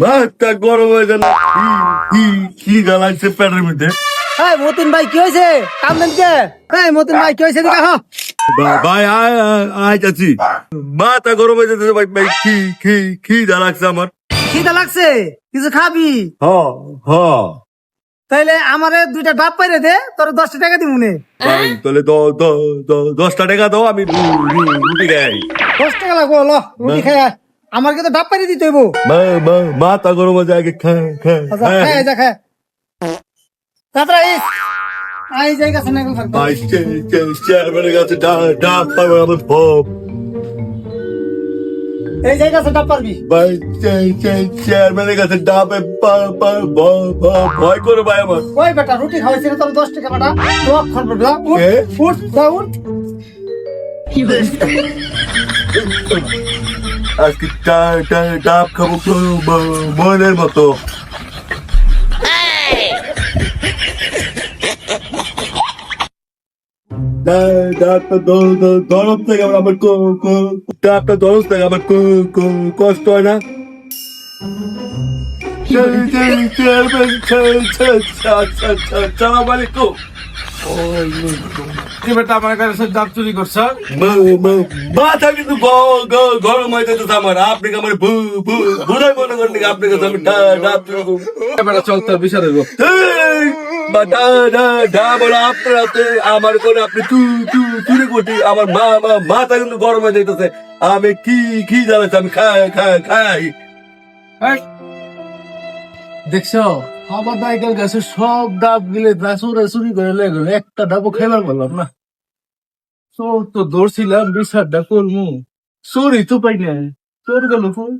মাথা গরম হয়ে গেল, কি জ্বালাইছে পেটের মধ্যে। এই মতিন ভাই কি হয়েছে? কান্দেন কে? এই মতিন ভাই কি হয়েছে? দেখা ভাই আয় যাচ্ছি, মাথা গরম হয়ে যেতেছে ভাই। ভাই কি জ্বালাচ্ছে আমার। খিদা লাগছে, কিছু খাবি? হ হ তাইলে আমারে 2টা ডাব পাইরে দে, তোর 10টা টাকা দিব নে। ভাই তাহলে 10টা টাকা দাও, আমি রুটি খাই। 10 টাকা লাগবো, ল রুটি খাই আয়। আমার কিন্তু ডাব পাইরে দিতে হইব। মাথা গরম হয়ে যায়, আচ্ছা খাই যা খাই। তাড়াতাড়ি আই যাই কাছে না থাকবো। ভাই চেয়ারম্যানের কাছে ডাব পাবো আমার ভোগ। এই যাই কাছে ডাব পারবি। ভাই চেয়ারম্যানের কাছে ডাবে ভয় করে ভাই আমার। ওই বেটা রুটি খাওয়াইছি না তোর 10 টাকা বেটা। তো খাবো না। উঠ এ? উঠ যা উঠ। আজকে ডাব খাবো মনের মতো। ডাবটা দরজ থেকে আমার ডাবটা দরজ থেকে আমার কষ্ট হয় না। সালাম আলাইকুম। বেটা আমার কাছে ডাব চুরি করছ। মাথা কিন্তু গরম হয়ে যেতেছে আমার। আপনি কি আমার বুড়াই মনে করেন নাকি আপনার কাছে আমি ডাব চুরি করবো? বেটা চল তোর বিচার হইব। আপনার হাতে আমার করে আপনি চুরি করছি। আমার মাথা কিন্তু গরম হয়ে যেতেছে। আমি কি জানাচ্ছি, আমি খাই। দেখছো আমার নাইকেল গাছে সব ডাব গিলে চুরে চুরি করে লেগে গেল, একটা ডাবও খাইবার পারলাম না। তো ধরছিলাম বিচারটা করমু, চুরি তো পাই না, চোর গেল ফুল।